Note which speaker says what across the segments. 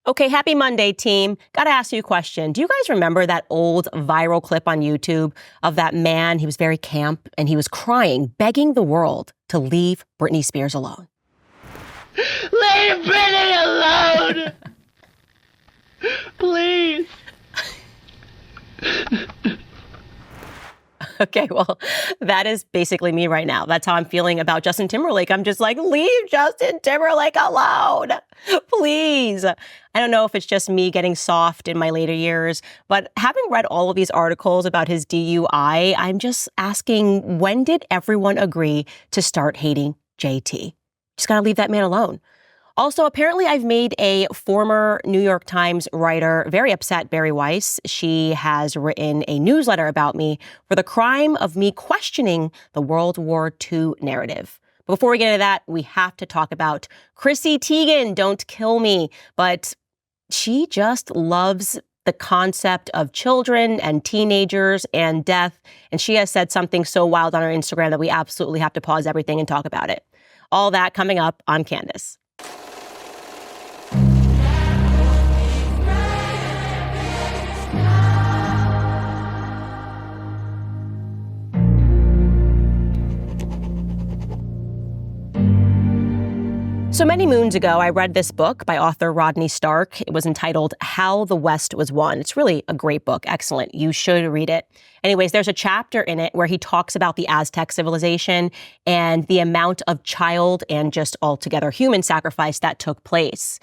Speaker 1: Okay, happy Monday, team. Gotta ask you a question. Do you guys remember that old viral clip on YouTube of that man? He was very camp and he was crying, begging the world to leave Britney Spears alone.
Speaker 2: Leave Britney alone! Please.
Speaker 1: Okay, well, that is basically me right now. That's how I'm feeling about Justin Timberlake. I'm just like, leave Justin Timberlake alone, please. I don't know if it's just me getting soft in my later years, but having read all of these articles about his DUI, I'm just asking, when did everyone agree to start hating JT? Just gotta leave that man alone. Also, apparently I've made a former New York Times writer very upset, Bari Weiss. She has written a newsletter about me for the crime of me questioning the World War II narrative. But before we get into that, we have to talk about Chrissy Teigen, Don't Kill Me. But she just loves the concept of children and teenagers and death. And she has said something so wild on her Instagram that we absolutely have to pause everything and talk about it. All that coming up on Candace. So many moons ago, I read this book by author Rodney Stark. It was entitled How the West Was Won. It's really a great book. Excellent. You should read it. Anyways, there's a chapter in it where he talks about the Aztec civilization and the amount of child and just altogether human sacrifice that took place.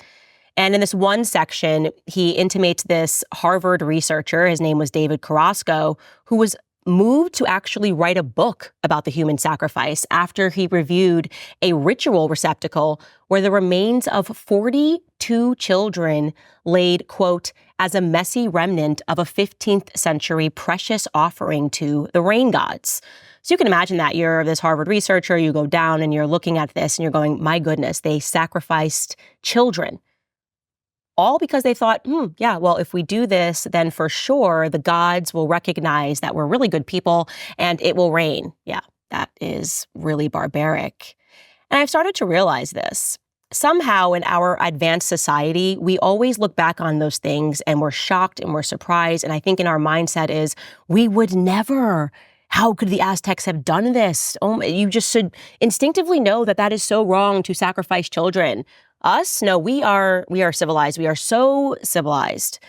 Speaker 1: And in this one section, he intimates this Harvard researcher, his name was David Carrasco, who was moved to actually write a book about the human sacrifice after he reviewed a ritual receptacle where the remains of 42 children laid, quote, as a messy remnant of a 15th century precious offering to the rain gods. So you can imagine that you're this Harvard researcher, you go down and you're looking at this and you're going, my goodness, they sacrificed children. All because they thought, yeah, well, if we do this, then for sure the gods will recognize that we're really good people and it will rain. Yeah, that is really barbaric. And I've started to realize this. Somehow in our advanced society, we always look back on those things and we're shocked and we're surprised. And I think in our mindset is, we would never. How could the Aztecs have done this? Oh, you just should instinctively know that that is so wrong to sacrifice children. Us? No, we are civilized. We are so civilized.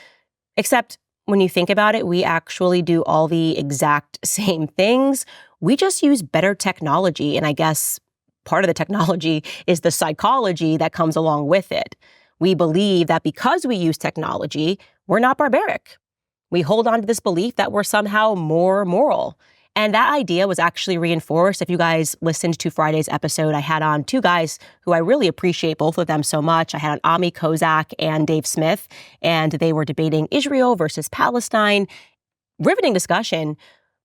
Speaker 1: Except when you think about it, we actually do all the exact same things. We just use better technology. And I guess part of the technology is the psychology that comes along with it. We believe that because we use technology, we're not barbaric. We hold on to this belief that we're somehow more moral. And that idea was actually reinforced. If you guys listened to Friday's episode, I had on two guys who I really appreciate, both of them so much. I had on Ami Kozak and Dave Smith, and they were debating Israel versus Palestine. Riveting discussion.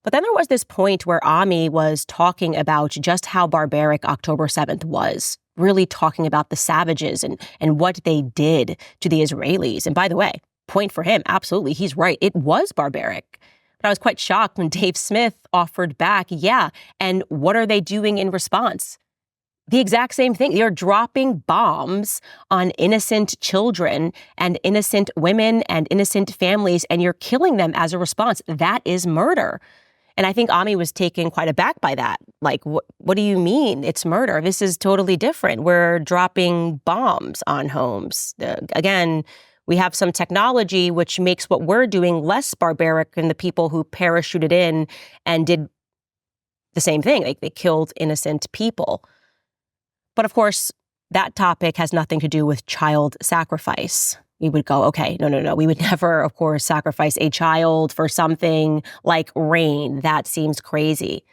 Speaker 1: But then there was this point where Ami was talking about just how barbaric October 7th was, really talking about the savages and what they did to the Israelis. And by the way, point for him, absolutely, he's right. It was barbaric. But I was quite shocked when Dave Smith offered back, yeah, and what are they doing in response? The exact same thing. They're dropping bombs on innocent children and innocent women and innocent families, and you're killing them as a response. That is murder. And I think Ami was taken quite aback by that. Like, what do you mean it's murder? This is totally different. We're dropping bombs on homes. Again, we have some technology which makes what we're doing less barbaric than the people who parachuted in and did the same thing. Like, they killed innocent people. But of course, that topic has nothing to do with child sacrifice. We would go, okay, no. We would never, of course, sacrifice a child for something like rain. That seems crazy.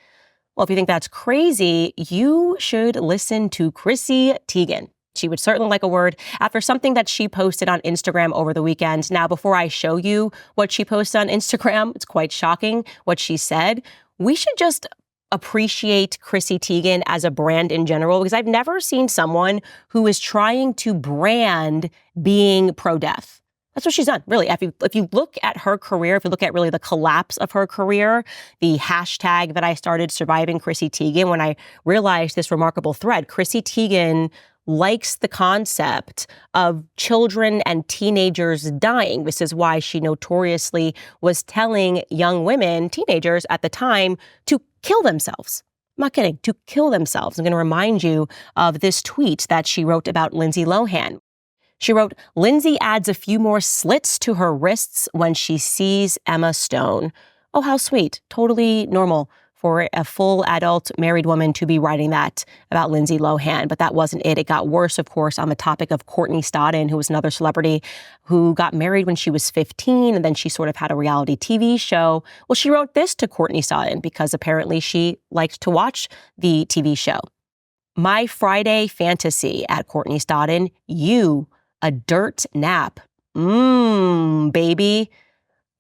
Speaker 1: Well, if you think that's crazy, you should listen to Chrissy Teigen. She would certainly like a word after something that she posted on Instagram over the weekend. Now, before I show you what she posted on Instagram, it's quite shocking what she said. We should just appreciate Chrissy Teigen as a brand in general, because I've never seen someone who is trying to brand being pro-death. That's what she's done, really. If you look at her career, if you look at really the collapse of her career, the hashtag that I started, Surviving Chrissy Teigen, when I realized this remarkable thread, Chrissy Teigen likes the concept of children and teenagers dying. This is why she notoriously was telling young women, teenagers at the time, to kill themselves. I'm not kidding, to kill themselves. I'm going to remind you of this tweet that she wrote about Lindsay Lohan. She wrote, "Lindsay adds a few more slits to her wrists when she sees Emma Stone." Oh, how sweet. Totally normal for a full adult married woman to be writing that about Lindsay Lohan. But that wasn't it. It got worse, of course, on the topic of Courtney Stodden, who was another celebrity who got married when she was 15, and then she sort of had a reality TV show. Well, she wrote this to Courtney Stodden because apparently she liked to watch the TV show. "My Friday fantasy at Courtney Stodden, you, a dirt nap. Baby."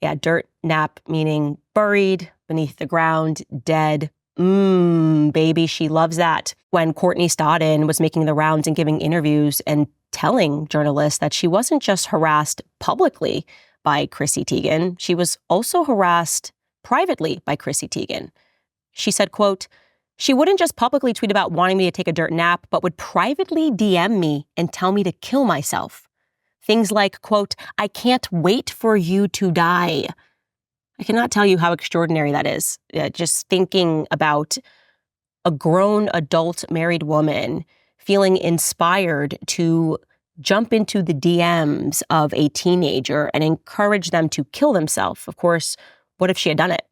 Speaker 1: Yeah, dirt nap meaning buried beneath the ground, dead. Baby, she loves that. When Courtney Stodden was making the rounds and giving interviews and telling journalists that she wasn't just harassed publicly by Chrissy Teigen, she was also harassed privately by Chrissy Teigen. She said, quote, "She wouldn't just publicly tweet about wanting me to take a dirt nap, but would privately DM me and tell me to kill myself. Things like, quote, 'I can't wait for you to die.'" I cannot tell you how extraordinary that is. Just thinking about a grown adult married woman feeling inspired to jump into the DMs of a teenager and encourage them to kill themselves. Of course, what if she had done it?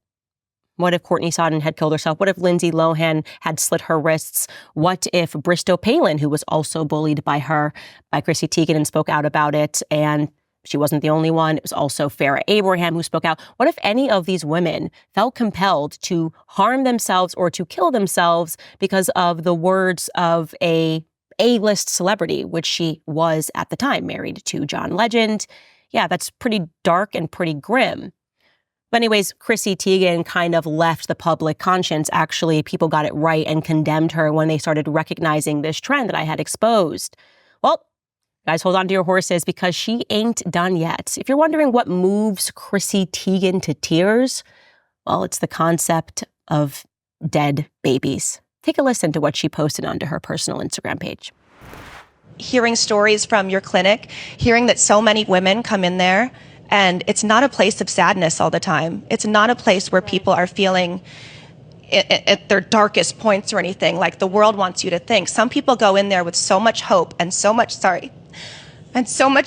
Speaker 1: What if Courtney Stodden had killed herself? What if Lindsay Lohan had slit her wrists? What if Bristow Palin, who was also bullied by Chrissy Teigen and spoke out about it, and she wasn't the only one. It was also Farrah Abraham who spoke out. What if any of these women felt compelled to harm themselves or to kill themselves because of the words of a A-list celebrity, which she was at the time, married to John Legend? Yeah, that's pretty dark and pretty grim. But anyways, Chrissy Teigen kind of left the public conscience. Actually, people got it right and condemned her when they started recognizing this trend that I had exposed. Well, guys, hold on to your horses because she ain't done yet. If you're wondering what moves Chrissy Teigen to tears, well, it's the concept of dead babies. Take a listen to what she posted onto her personal Instagram page.
Speaker 3: Hearing stories from your clinic, hearing that so many women come in there, and it's not a place of sadness all the time. It's not a place where people are feeling at their darkest points or anything like the world wants you to think. Some people go in there with so much hope and so much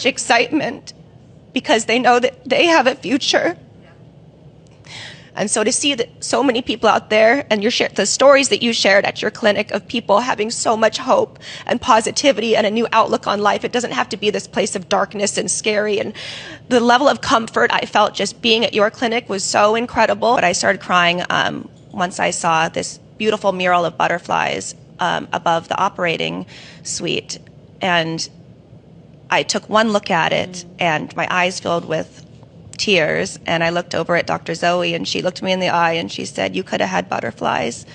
Speaker 3: excitement because they know that they have a future. And so to see that so many people out there and the stories that you shared at your clinic of people having so much hope and positivity and a new outlook on life, it doesn't have to be this place of darkness and scary. And the level of comfort I felt just being at your clinic was so incredible. But I started crying once I saw this beautiful mural of butterflies above the operating suite. And I took one look at it and my eyes filled with tears, and I looked over at Dr. Zoe and she looked me in the eye and she said, "You could have had butterflies."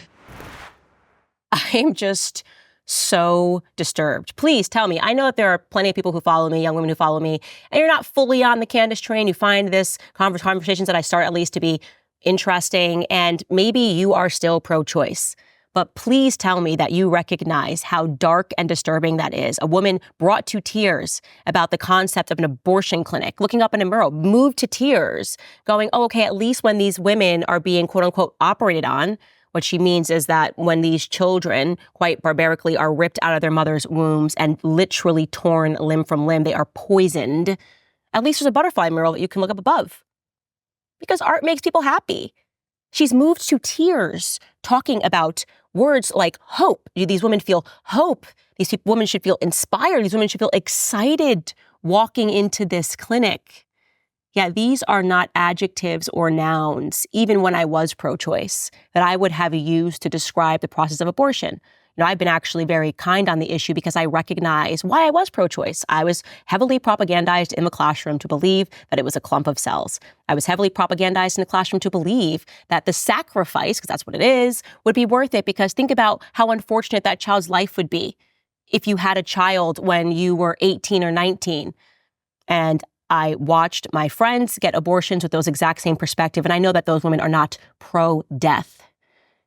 Speaker 1: I'm just so disturbed. Please tell me. I know that there are plenty of people who follow me, young women who follow me, and you're not fully on the Candace train. You find this conversations that I start at least to be interesting, and maybe you are still pro-choice. But please tell me that you recognize how dark and disturbing that is. A woman brought to tears about the concept of an abortion clinic, looking up in a mural, moved to tears, going, oh, okay, at least when these women are being, quote unquote, operated on, what she means is that when these children, quite barbarically, are ripped out of their mother's wombs and literally torn limb from limb, they are poisoned. At least there's a butterfly mural that you can look up above. Because art makes people happy. She's moved to tears talking about words like hope. Do these women feel hope? These women should feel inspired. These women should feel excited walking into this clinic. Yeah, these are not adjectives or nouns, even when I was pro-choice, that I would have used to describe the process of abortion. You know, I've been actually very kind on the issue because I recognize why I was pro-choice. I was heavily propagandized in the classroom to believe that it was a clump of cells. I was heavily propagandized in the classroom to believe that the sacrifice, because that's what it is, would be worth it, because think about how unfortunate that child's life would be if you had a child when you were 18 or 19. And I watched my friends get abortions with those exact same perspective, and I know that those women are not pro-death.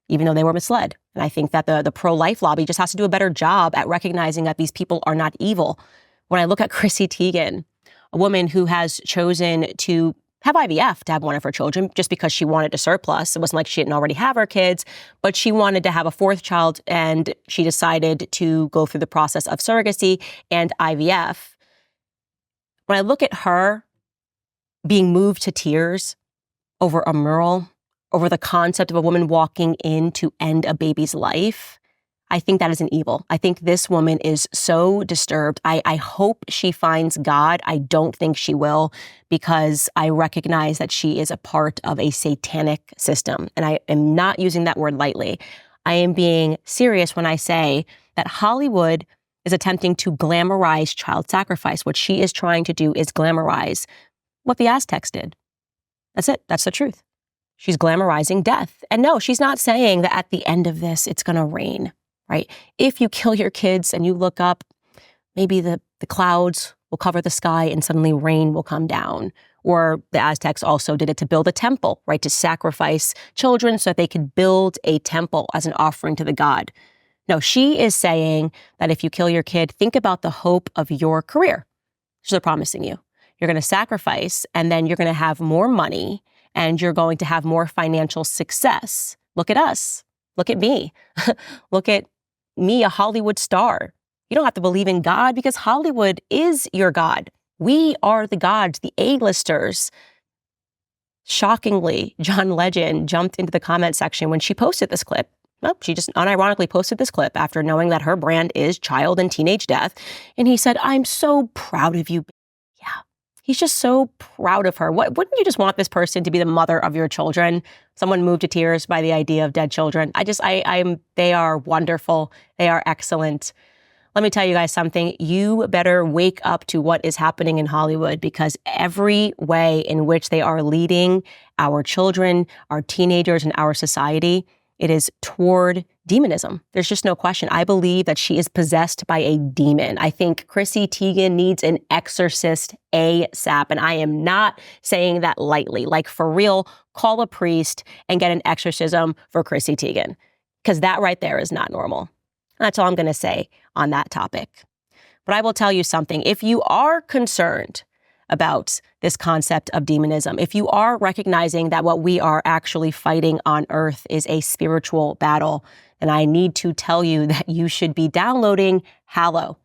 Speaker 1: even though they were misled. And I think that the pro-life lobby just has to do a better job at recognizing that these people are not evil. When I look at Chrissy Teigen, a woman who has chosen to have IVF to have one of her children just because she wanted a surplus. It wasn't like she didn't already have her kids, but she wanted to have a fourth child, and she decided to go through the process of surrogacy and IVF. When I look at her being moved to tears over a mural, over the concept of a woman walking in to end a baby's life, I think that is an evil. I think this woman is so disturbed. I hope she finds God. I don't think she will, because I recognize that she is a part of a satanic system. And I am not using that word lightly. I am being serious when I say that Hollywood is attempting to glamorize child sacrifice. What she is trying to do is glamorize what the Aztecs did. That's it. That's the truth. She's glamorizing death. And no, she's not saying that at the end of this, it's going to rain. Right? If you kill your kids and you look up, maybe the clouds will cover the sky and suddenly rain will come down. Or the Aztecs also did it to build a temple, right? To sacrifice children so that they could build a temple as an offering to the god. No, she is saying that if you kill your kid, think about the hope of your career. So they're promising you. You're going to sacrifice, and then you're going to have more money, and you're going to have more financial success. Look at us. Look at me. Look at me, a Hollywood star. You don't have to believe in God because Hollywood is your God. We are the gods, the A-listers. Shockingly, John Legend jumped into the comment section when she posted this clip. Well, she just unironically posted this clip after knowing that her brand is child and teenage death. And he said, "I'm so proud of you." Yeah, he's just so proud of her. Wouldn't you just want this person to be the mother of your children? Someone moved to tears by the idea of dead children. They are wonderful. They are excellent. Let me tell you guys something. You better wake up to what is happening in Hollywood, because every way in which they are leading our children, our teenagers, and our society, it is toward demonism. There's just no question. I believe that she is possessed by a demon. I think Chrissy Teigen needs an exorcist ASAP. And I am not saying that lightly. Like, for real, call a priest and get an exorcism for Chrissy Teigen, because that right there is not normal. And that's all I'm going to say on that topic. But I will tell you something. If you are concerned about this concept of demonism, if you are recognizing that what we are actually fighting on earth is a spiritual battle, then I need to tell you that you should be downloading Hallow.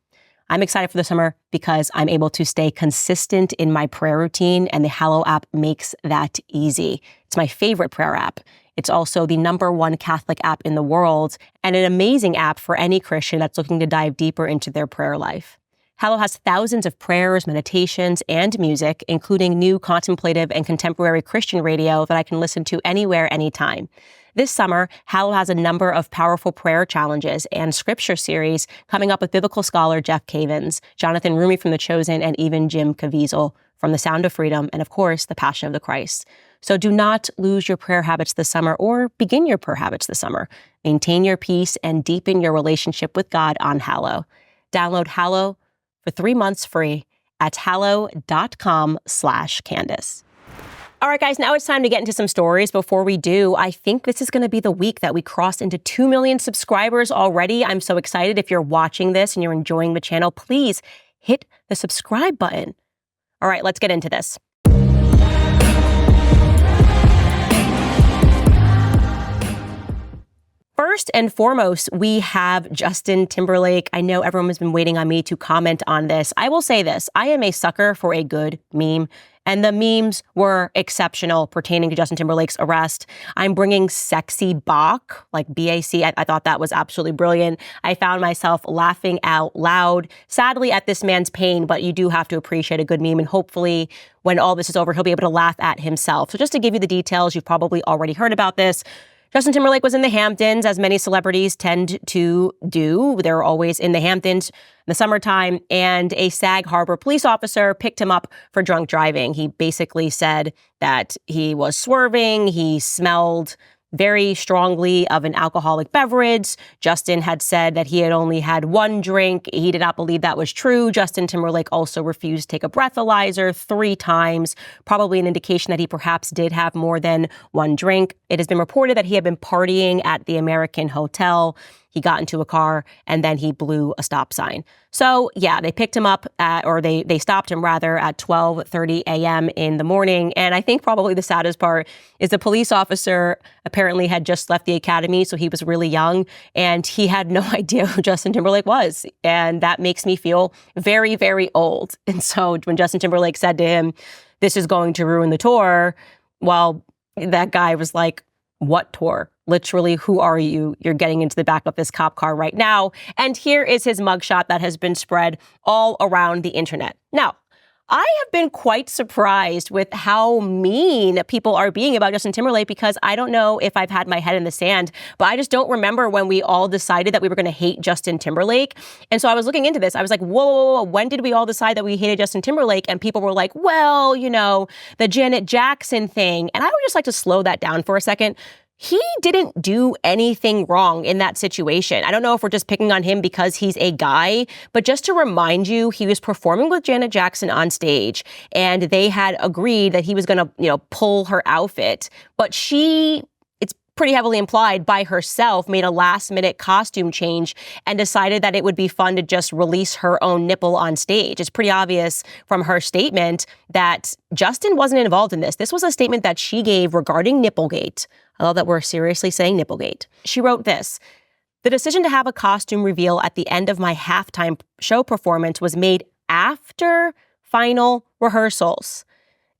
Speaker 1: I'm excited for the summer because I'm able to stay consistent in my prayer routine, and the Hallow app makes that easy. It's my favorite prayer app. It's also the #1 Catholic app in the world, and an amazing app for any Christian that's looking to dive deeper into their prayer life. Hallow has thousands of prayers, meditations, and music, including new contemplative and contemporary Christian radio that I can listen to anywhere, anytime. This summer, Hallow has a number of powerful prayer challenges and scripture series coming up with biblical scholar Jeff Cavins, Jonathan Rumi from The Chosen, and even Jim Caviezel from The Sound of Freedom, and of course, The Passion of the Christ. So do not lose your prayer habits this summer, or begin your prayer habits this summer. Maintain your peace and deepen your relationship with God on Hallow. Download Hallow for 3 months free at hallow.com/Candace. All right, guys, now it's time to get into some stories. Before we do, I think this is going to be the week that we crossed into 2 million subscribers already. I'm so excited. If you're watching this and you're enjoying the channel, please hit the subscribe button. All right, let's get into this. First and foremost, we have Justin Timberlake. I know everyone has been waiting on me to comment on this. I will say this. I am a sucker for a good meme, and the memes were exceptional pertaining to Justin Timberlake's arrest. I'm bringing sexy Bach, like B-A-C. I thought that was absolutely brilliant. I found myself laughing out loud, sadly, at this man's pain, but you do have to appreciate a good meme, and hopefully when all this is over, he'll be able to laugh at himself. So just to give you the details, you've probably already heard about this. Justin Timberlake was in the Hamptons, as many celebrities tend to do. They're always in the Hamptons in the summertime, and a Sag Harbor police officer picked him up for drunk driving. He basically said that he was swerving, he smelled very strongly of an alcoholic beverage. Justin had said that he had only had one drink. He did not believe that was true. Justin Timberlake also refused to take a breathalyzer 3 times, probably an indication that he perhaps did have more than one drink. It has been reported that he had been partying at the American Hotel. He got into a car and then he blew a stop sign. So yeah, they picked him up they stopped him rather at 12:30 a.m. in the morning. And I think probably the saddest part is the police officer apparently had just left the academy. So he was really young and he had no idea who Justin Timberlake was. And that makes me feel very, very old. And so when Justin Timberlake said to him, "This is going to ruin the tour," well, that guy was like, "What tour? Literally, who are you? You're getting into the back of this cop car right now." And here is his mugshot that has been spread all around the internet. Now, I have been quite surprised with how mean people are being about Justin Timberlake, because I don't know if I've had my head in the sand, but I just don't remember when we all decided that we were going to hate Justin Timberlake. And so I was looking into this. I was like, whoa, when did we all decide that we hated Justin Timberlake? And people were like, well, the Janet Jackson thing. And I would just like to slow that down for a second. He didn't do anything wrong in that situation. I don't know if we're just picking on him because he's a guy, but just to remind you, he was performing with Janet Jackson on stage and they had agreed that he was going to, pull her outfit, but it's pretty heavily implied, by herself made a last minute costume change and decided that it would be fun to just release her own nipple on stage. It's pretty obvious from her statement that Justin wasn't involved in this. This was a statement that she gave regarding Nipplegate. I love that we're seriously saying Nipplegate. She wrote this: "The decision to have a costume reveal at the end of my halftime show performance was made after final rehearsals.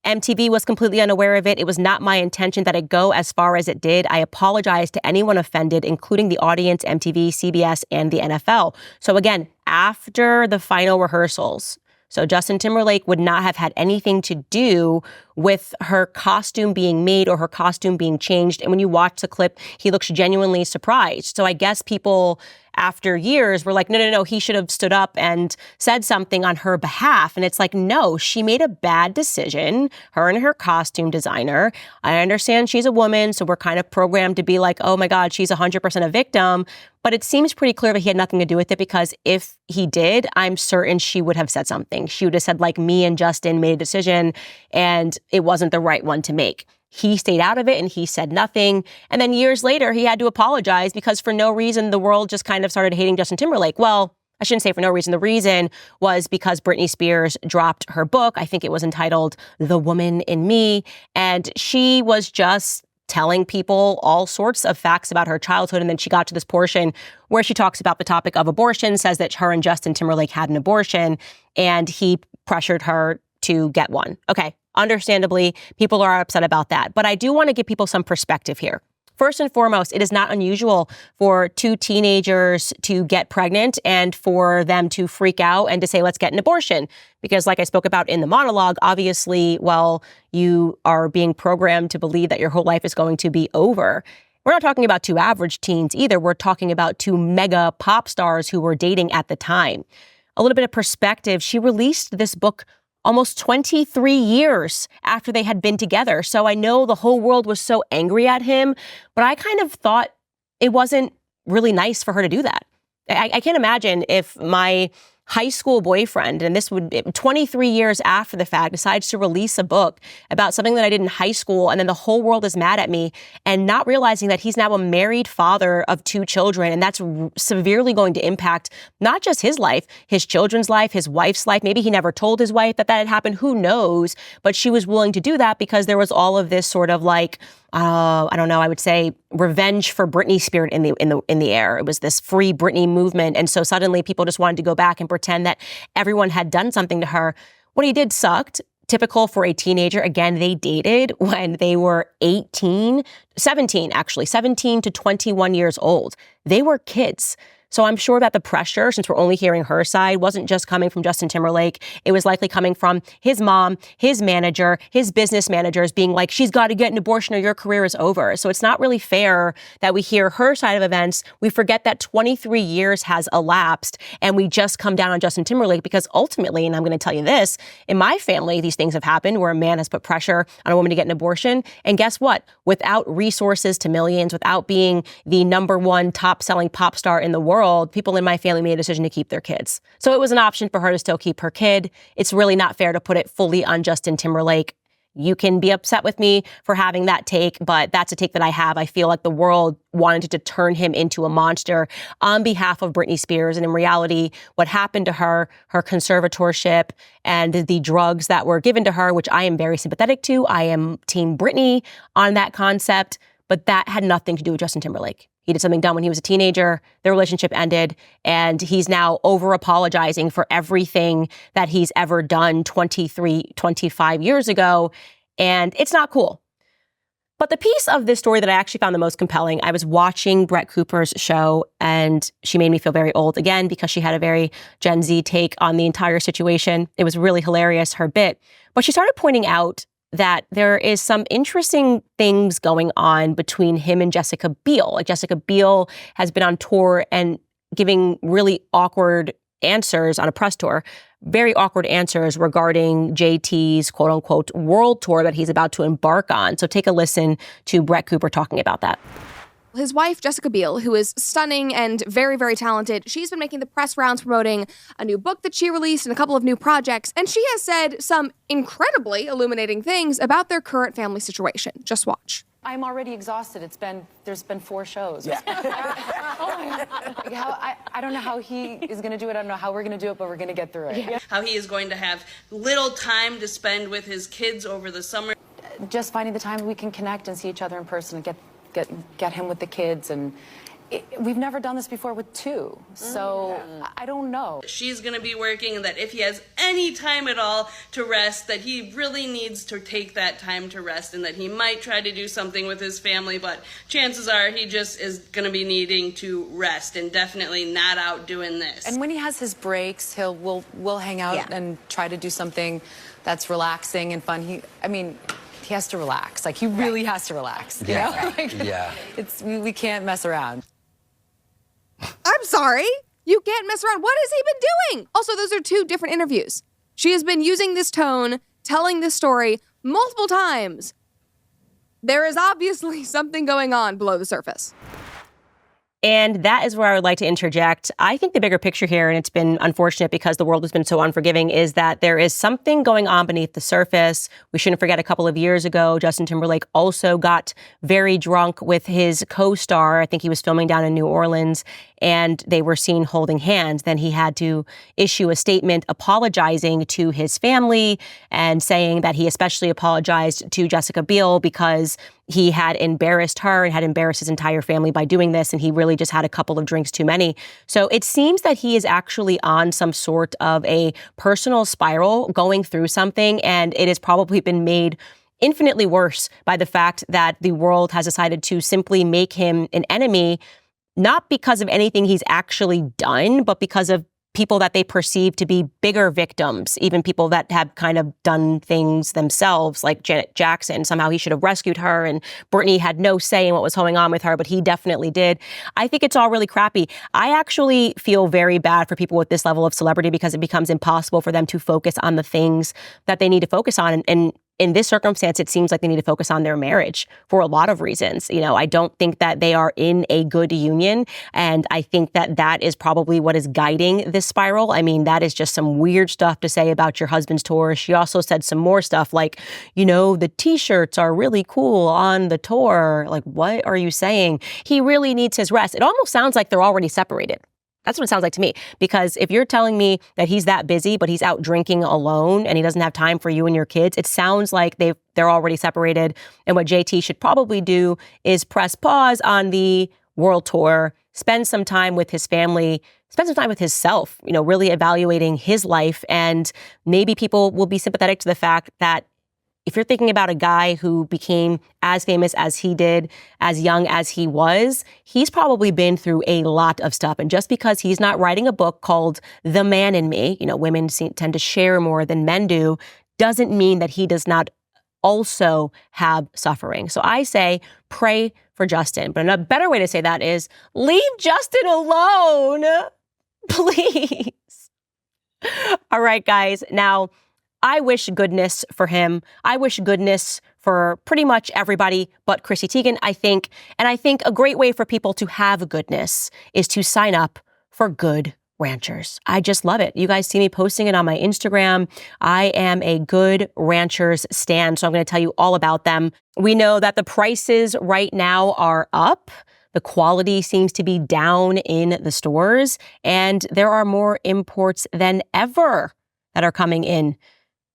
Speaker 1: MTV was completely unaware of it. It was not my intention that it go as far as it did. I apologize to anyone offended, including the audience, MTV, CBS, and the NFL." So again, after the final rehearsals. So Justin Timberlake would not have had anything to do with her costume being made or her costume being changed. And when you watch the clip, he looks genuinely surprised. So I guess people after years were like, no, he should have stood up and said something on her behalf. And it's like, no, she made a bad decision, her and her costume designer. I understand she's a woman, so we're kind of programmed to be like, oh my God, she's 100% a victim. But it seems pretty clear that he had nothing to do with it, because if he did, I'm certain she would have said something. She would have said, like, me and Justin made a decision and it wasn't the right one to make. He stayed out of it and he said nothing. And then years later, he had to apologize because for no reason, the world just kind of started hating Justin Timberlake. Well, I shouldn't say for no reason. The reason was because Britney Spears dropped her book. I think it was entitled The Woman in Me. And she was just telling people all sorts of facts about her childhood. And then she got to this portion where she talks about the topic of abortion, says that her and Justin Timberlake had an abortion, and he pressured her to get one. Okay. Understandably, people are upset about that. But I do want to give people some perspective here. First and foremost, it is not unusual for 2 teenagers to get pregnant and for them to freak out and to say, let's get an abortion. Because like I spoke about in the monologue, obviously, well, you are being programmed to believe that your whole life is going to be over. We're not talking about 2 average teens either. We're talking about 2 mega pop stars who were dating at the time. A little bit of perspective, she released this book almost 23 years after they had been together. So I know the whole world was so angry at him, but I kind of thought it wasn't really nice for her to do that. I can't imagine if my high school boyfriend, and this would 23 years after the fact, decides to release a book about something that I did in high school, and then the whole world is mad at me, and not realizing that he's now a married father of 2 children, and that's severely going to impact not just his life, his children's life, his wife's life. Maybe he never told his wife that had happened. Who knows? But she was willing to do that because there was all of this sort of like, I don't know, I would say revenge for Britney spirit in the air. It was this free Britney movement. And so suddenly people just wanted to go back and pretend that everyone had done something to her. What he did sucked. Typical for a teenager. Again, they dated when they were 17 to 21 years old. They were kids. So I'm sure that the pressure, since we're only hearing her side, wasn't just coming from Justin Timberlake. It was likely coming from his mom, his manager, his business managers being like, she's got to get an abortion or your career is over. So it's not really fair that we hear her side of events. We forget that 23 years has elapsed and we just come down on Justin Timberlake because ultimately, and I'm going to tell you this, in my family, these things have happened where a man has put pressure on a woman to get an abortion. And guess what? Without resources to millions, without being the #1 top-selling pop star in the world, people in my family made a decision to keep their kids. So it was an option for her to still keep her kid. It's really not fair to put it fully on Justin Timberlake. You can be upset with me for having that take, but that's a take that I have. I feel like the world wanted to turn him into a monster on behalf of Britney Spears. And in reality, what happened to her, her conservatorship, and the drugs that were given to her, which I am very sympathetic to. I am Team Britney on that concept, but that had nothing to do with Justin Timberlake. He did something dumb when he was a teenager. Their relationship ended, and he's now over-apologizing for everything that he's ever done 23, 25 years ago, and it's not cool. But the piece of this story that I actually found the most compelling, I was watching Brett Cooper's show, and she made me feel very old again because she had a very Gen Z take on the entire situation. It was really hilarious, her bit. But she started pointing out that there is some interesting things going on between him and Jessica Biel. Like Jessica Biel has been on tour and giving really awkward answers on a press tour, very awkward answers regarding JT's quote unquote world tour that he's about to embark on. So take a listen to Brett Cooper talking about that.
Speaker 4: His wife, Jessica Biel, who is stunning and very, very talented, she's been making the press rounds promoting a new book that she released and a couple of new projects, and she has said some incredibly illuminating things about their current family situation. Just watch.
Speaker 5: I'm already exhausted. There's been 4 shows. Yeah. Oh my God. I don't know how he is going to do it. I don't know how we're going to do it, but we're going to get through it.
Speaker 6: Yeah. How he is going to have little time to spend with his kids over the summer.
Speaker 5: Just finding the time we can connect and see each other in person and get him with the kids. And we've never done this before with 2, so I don't know.
Speaker 6: She's going to be working, and that if he has any time at all to rest, that he really needs to take that time to rest, and that he might try to do something with his family, but chances are he just is going to be needing to rest and definitely not out doing this.
Speaker 5: And when he has his breaks, we'll hang out and try to do something that's relaxing and fun. He has to relax. Like, he really has to relax. You know? Like, we can't mess around.
Speaker 4: I'm sorry. You can't mess around. What has he been doing? Also, those are 2 different interviews. She has been using this tone, telling this story multiple times. There is obviously something going on below the surface.
Speaker 1: And that is where I would like to interject. I think the bigger picture here, and it's been unfortunate because the world has been so unforgiving, is that there is something going on beneath the surface. We shouldn't forget a couple of years ago, Justin Timberlake also got very drunk with his co-star. I think he was filming down in New Orleans, and they were seen holding hands. Then he had to issue a statement apologizing to his family and saying that he especially apologized to Jessica Biel because he had embarrassed her and had embarrassed his entire family by doing this, and he really just had a couple of drinks too many. So it seems that he is actually on some sort of a personal spiral, going through something, and it has probably been made infinitely worse by the fact that the world has decided to simply make him an enemy, not because of anything he's actually done, but because of people that they perceive to be bigger victims, even people that have kind of done things themselves, like Janet Jackson. Somehow he should have rescued her, and Britney had no say in what was going on with her, but he definitely did. I think it's all really crappy. I actually feel very bad for people with this level of celebrity because it becomes impossible for them to focus on the things that they need to focus on. And in this circumstance, it seems like they need to focus on their marriage for a lot of reasons. You know, I don't think that they are in a good union. And I think that that is probably what is guiding this spiral. I mean, that is just some weird stuff to say about your husband's tour. She also said some more stuff like, you know, the t-shirts are really cool on the tour. Like, what are you saying? He really needs his rest. It almost sounds like they're already separated. That's what it sounds like to me. Because if you're telling me that he's that busy, but he's out drinking alone and he doesn't have time for you and your kids, it sounds like they're already separated. And what JT should probably do is press pause on the world tour, spend some time with his family, spend some time with himself, you know, really evaluating his life. And maybe people will be sympathetic to the fact that if you're thinking about a guy who became as famous as he did, as young as he was, he's probably been through a lot of stuff. And just because he's not writing a book called The Man in Me, women tend to share more than men do, doesn't mean that he does not also have suffering. So I say, pray for Justin. But a better way to say that is, leave Justin alone, please. All right, guys. Now, I wish goodness for him. I wish goodness for pretty much everybody but Chrissy Teigen, I think. And I think a great way for people to have goodness is to sign up for Good Ranchers. I just love it. You guys see me posting it on my Instagram. I am a Good Ranchers stan, so I'm going to tell you all about them. We know that the prices right now are up. The quality seems to be down in the stores, and there are more imports than ever that are coming in.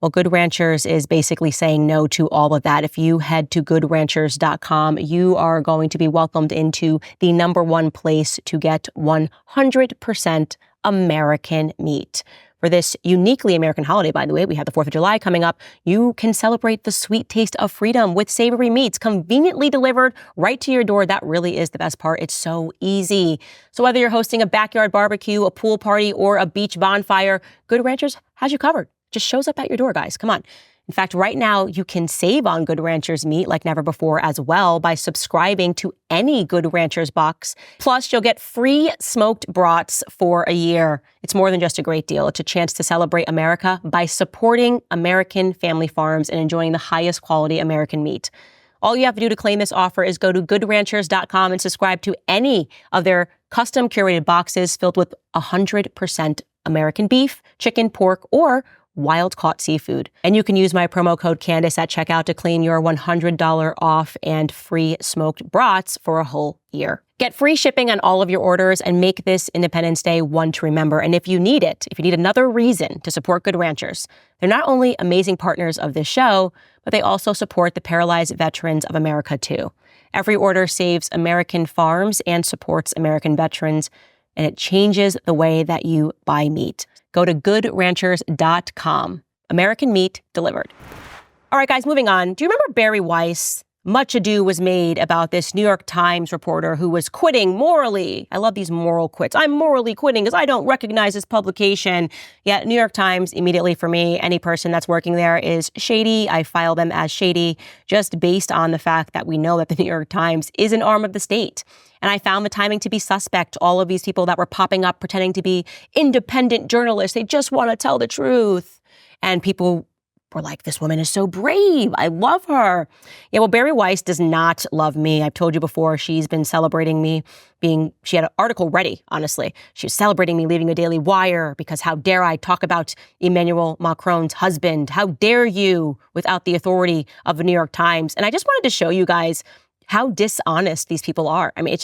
Speaker 1: Well, Good Ranchers is basically saying no to all of that. If you head to goodranchers.com, you are going to be welcomed into the #1 place to get 100% American meat. For this uniquely American holiday, by the way, we have the 4th of July coming up. You can celebrate the sweet taste of freedom with savory meats conveniently delivered right to your door. That really is the best part. It's so easy. So whether you're hosting a backyard barbecue, a pool party, or a beach bonfire, Good Ranchers has you covered. Just shows up at your door, guys. Come on. In fact, right now, you can save on Good Ranchers meat like never before as well by subscribing to any Good Ranchers box. Plus, you'll get free smoked brats for a year. It's more than just a great deal. It's a chance to celebrate America by supporting American family farms and enjoying the highest quality American meat. All you have to do to claim this offer is go to goodranchers.com and subscribe to any of their custom curated boxes filled with 100% American beef, chicken, pork, or wild-caught seafood. And you can use my promo code Candace at checkout to claim your $100 off and free smoked brats for a whole year. Get free shipping on all of your orders and make this Independence Day one to remember. And if you need another reason to support Good Ranchers, they're not only amazing partners of this show, but they also support the paralyzed veterans of America too. Every order saves American farms and supports American veterans, and it changes the way that you buy meat. Go to goodranchers.com. American meat delivered. All right, guys, moving on. Do you remember Bari Weiss? Much ado was made about this New York Times reporter who was quitting morally. I love these moral quits. I'm morally quitting because I don't recognize this publication. Yet New York Times, immediately for me, any person that's working there is shady. I file them as shady just based on the fact that we know that the New York Times is an arm of the state. And I found the timing to be suspect. All of these people that were popping up pretending to be independent journalists, they just want to tell the truth. And people were like, this woman is so brave. I love her. Yeah, well, Bari Weiss does not love me. I've told you before, she's been celebrating me she had an article ready, honestly. She was celebrating me leaving a Daily Wire because how dare I talk about Emmanuel Macron's husband? How dare you without the authority of the New York Times? And I just wanted to show you guys how dishonest these people are. I mean,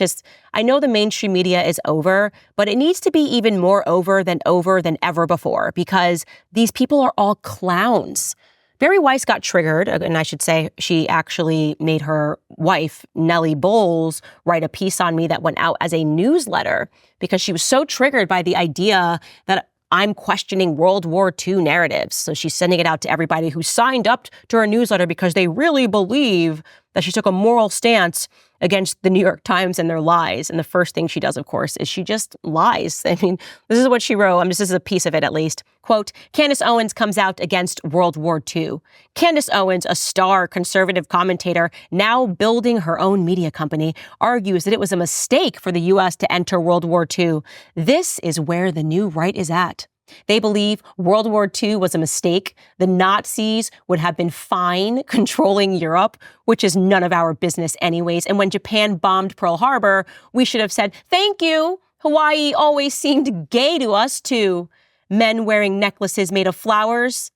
Speaker 1: I know the mainstream media is over, but it needs to be even more over than ever before because these people are all clowns. Bari Weiss got triggered, and I should say she actually made her wife, Nellie Bowles, write a piece on me that went out as a newsletter because she was so triggered by the idea that I'm questioning World War II narratives. So she's sending it out to everybody who signed up to her newsletter because they really believe that she took a moral stance against the New York Times and their lies. And the first thing she does, of course, is she just lies. I mean, this is what she wrote. This is a piece of it, at least. Quote, Candace Owens comes out against World War II. Candace Owens, a star conservative commentator, now building her own media company, argues that it was a mistake for the U.S. to enter World War II. This is where the new right is at. They believe World War II was a mistake. The Nazis would have been fine controlling Europe, which is none of our business anyways. And when Japan bombed Pearl Harbor, we should have said, thank you. Hawaii always seemed gay to us too. Men wearing necklaces made of flowers.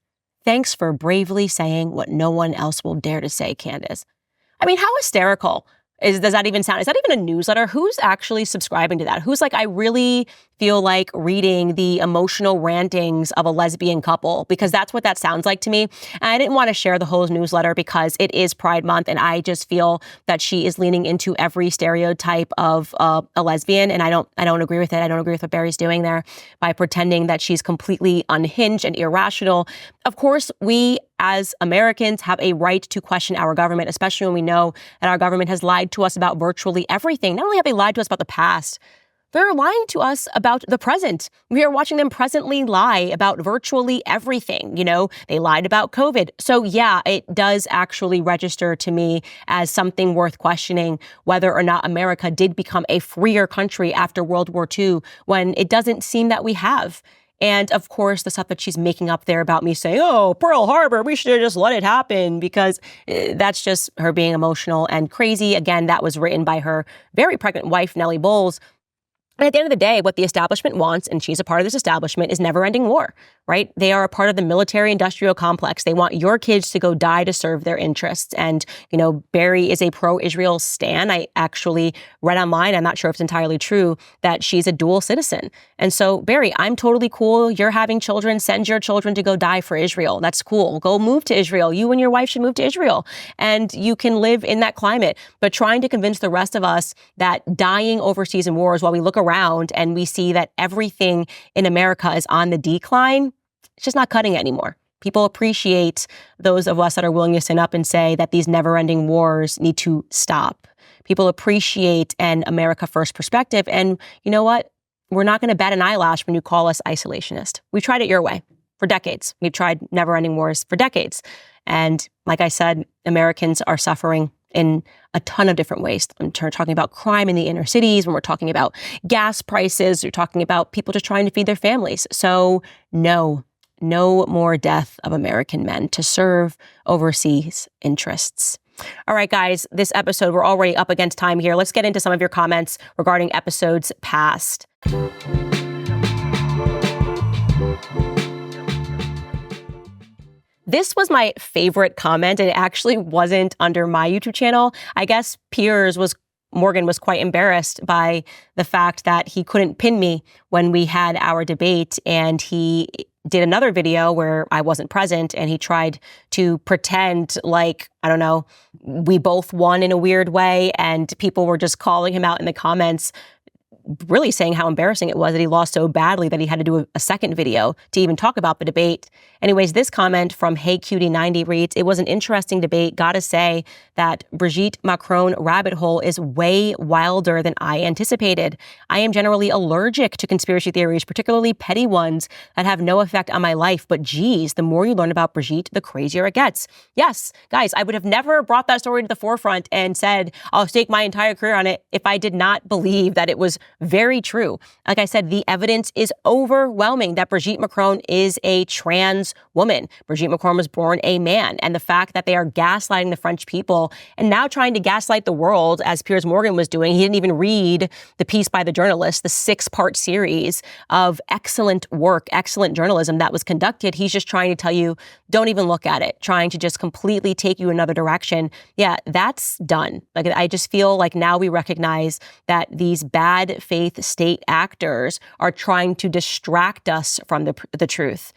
Speaker 1: Thanks for bravely saying what no one else will dare to say, Candace. I mean, how hysterical does that even sound? Is that even a newsletter? Who's actually subscribing to that? Who's like, I really feel like reading the emotional rantings of a lesbian couple, because that's what that sounds like to me. And I didn't want to share the whole newsletter because it is Pride Month, and I just feel that she is leaning into every stereotype of a lesbian, and I don't agree with it. I don't agree with what Bari's doing there by pretending that she's completely unhinged and irrational. Of course, we as Americans have a right to question our government, especially when we know that our government has lied to us about virtually everything. Not only have they lied to us about the past, they're lying to us about the present. We are watching them presently lie about virtually everything. You know, they lied about COVID. So yeah, it does actually register to me as something worth questioning whether or not America did become a freer country after World War II, when it doesn't seem that we have. And of course, the stuff that she's making up there about me saying, oh, Pearl Harbor, we should have just let it happen, because that's just her being emotional and crazy. Again, that was written by her very pregnant wife, Nellie Bowles. And at the end of the day, what the establishment wants, and she's a part of this establishment, is never-ending war, right? They are a part of the military-industrial complex. They want your kids to go die to serve their interests. And, you know, Bari is a pro-Israel stan. I actually read online, I'm not sure if it's entirely true, that she's a dual citizen. And so, Bari, I'm totally cool. You're having children. Send your children to go die for Israel. That's cool. Go move to Israel. You and your wife should move to Israel. And you can live in that climate. But trying to convince the rest of us that dying overseas in wars, while we look around and we see that everything in America is on the decline, it's just not cutting it anymore. People appreciate those of us that are willing to stand up and say that these never-ending wars need to stop. People appreciate an America First perspective. And you know what? We're not going to bat an eyelash when you call us isolationist. We tried it your way for decades. We've tried never-ending wars for decades. And like I said, Americans are suffering in a ton of different ways. I'm talking about crime in the inner cities, when we're talking about gas prices, you're talking about people just trying to feed their families. So no more death of American men to serve overseas interests. All right, guys, this episode, we're already up against time here. Let's get into some of your comments regarding episodes past. This was my favorite comment, and it actually wasn't under my YouTube channel. I guess Morgan was quite embarrassed by the fact that he couldn't pin me when we had our debate, and he did another video where I wasn't present, and he tried to pretend like, I don't know, we both won in a weird way, and people were just calling him out in the comments, really saying how embarrassing it was that he lost so badly that he had to do a second video to even talk about the debate. Anyways, this comment from HeyCutie90 reads, "It was an interesting debate. Gotta say that Brigitte Macron rabbit hole is way wilder than I anticipated. I am generally allergic to conspiracy theories, particularly petty ones that have no effect on my life. But geez, the more you learn about Brigitte, the crazier it gets." Yes, guys, I would have never brought that story to the forefront and said, I'll stake my entire career on it if I did not believe that it was very true. Like I said, the evidence is overwhelming that Brigitte Macron is a trans woman. Brigitte Macron was born a man. And the fact that they are gaslighting the French people and now trying to gaslight the world, as Piers Morgan was doing. He didn't even read the piece by the journalist, the 6-part series of excellent work, excellent journalism that was conducted. He's just trying to tell you, don't even look at it, trying to just completely take you another direction. Yeah, that's done. Like, I just feel like now we recognize that these bad faith state actors are trying to distract us from the truth.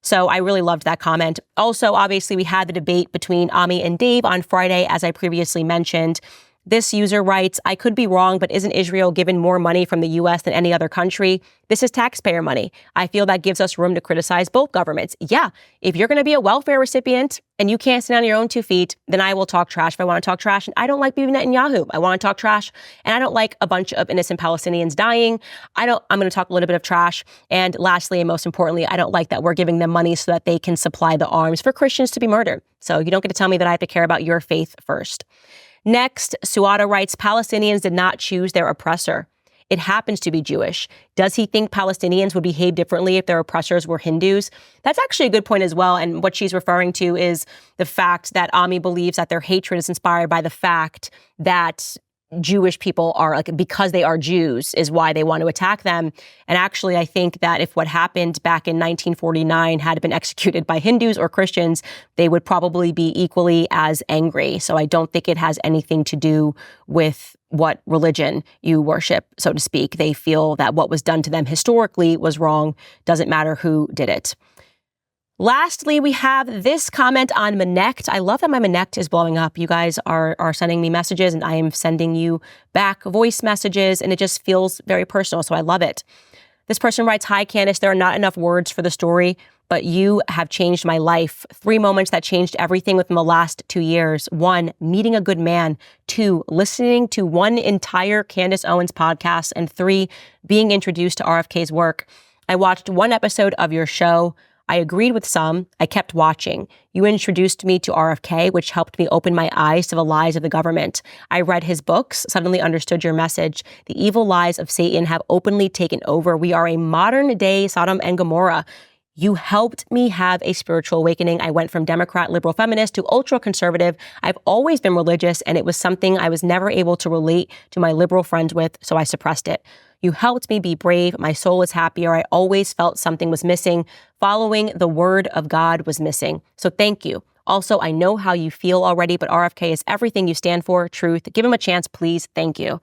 Speaker 1: So I really loved that comment. Also, obviously, we had the debate between Ami and Dave on Friday, as I previously mentioned. This user writes, "I could be wrong, but isn't Israel given more money from the U.S. than any other country? This is taxpayer money. I feel that gives us room to criticize both governments." Yeah, if you're going to be a welfare recipient and you can't stand on your own 2 feet, then I will talk trash if I want to talk trash. And I don't like Bibi Netanyahu. I want to talk trash. And I don't like a bunch of innocent Palestinians dying. I'm going to talk a little bit of trash. And lastly, and most importantly, I don't like that we're giving them money so that they can supply the arms for Christians to be murdered. So you don't get to tell me that I have to care about your faith first. Next, Suada writes, "Palestinians did not choose their oppressor. It happens to be Jewish. Does he think Palestinians would behave differently if their oppressors were Hindus?" That's actually a good point as well. And what she's referring to is the fact that Ami believes that their hatred is inspired by the fact that Jewish people are, like, because they are Jews is why they want to attack them. And actually, I think that if what happened back in 1949 had been executed by Hindus or Christians, they would probably be equally as angry. So I don't think it has anything to do with what religion you worship, so to speak. They feel that what was done to them historically was wrong. Doesn't matter who did it. Lastly, we have this comment on Manekt. I love that my Manekt is blowing up. You guys are sending me messages and I am sending you back voice messages, and it just feels very personal, so I love it. This person writes, "Hi, Candace. There are not enough words for the story, but you have changed my life. 3 moments that changed everything within the last 2 years. 1, meeting a good man. 2, listening to one entire Candace Owens podcast. And 3, being introduced to RFK's work. I watched 1 episode of your show. I agreed with some. I kept watching. You introduced me to RFK, which helped me open my eyes to the lies of the government. I read his books, suddenly understood your message. The evil lies of Satan have openly taken over. We are a modern-day Sodom and Gomorrah. You helped me have a spiritual awakening. I went from Democrat, liberal, feminist to ultra-conservative. I've always been religious, and it was something I was never able to relate to my liberal friends with, so I suppressed it. You helped me be brave. My soul is happier. I always felt something was missing. Following the word of God was missing. So thank you. Also, I know how you feel already, but RFK is everything you stand for, truth. Give him a chance, please. Thank you."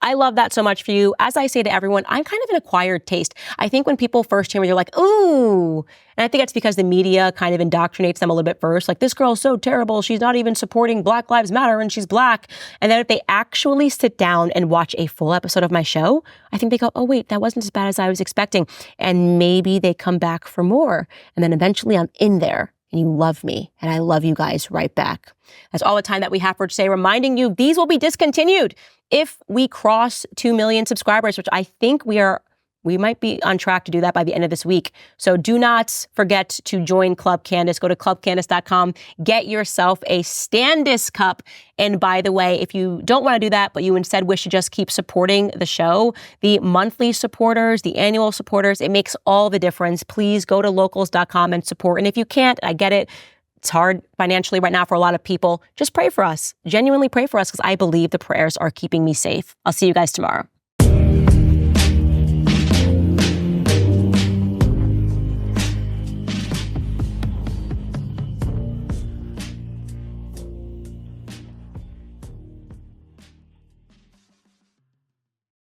Speaker 1: I love that so much for you. As I say to everyone, I'm kind of an acquired taste. I think when people first hear me, they're like, ooh. And I think that's because the media kind of indoctrinates them a little bit first. Like, this girl's so terrible. She's not even supporting Black Lives Matter and she's Black. And then if they actually sit down and watch a full episode of my show, I think they go, oh, wait, that wasn't as bad as I was expecting. And maybe they come back for more. And then eventually I'm in there. And you love me, and I love you guys right back. That's all the time that we have for today. Reminding you, these will be discontinued if we cross 2 million subscribers, which I think we might be on track to do that by the end of this week. So do not forget to join Club Candace. Go to clubcandace.com. Get yourself a Standis cup. And by the way, if you don't want to do that, but you instead wish to just keep supporting the show, the monthly supporters, the annual supporters, it makes all the difference. Please go to locals.com and support. And if you can't, I get it. It's hard financially right now for a lot of people. Just pray for us. Genuinely pray for us, because I believe the prayers are keeping me safe. I'll see you guys tomorrow.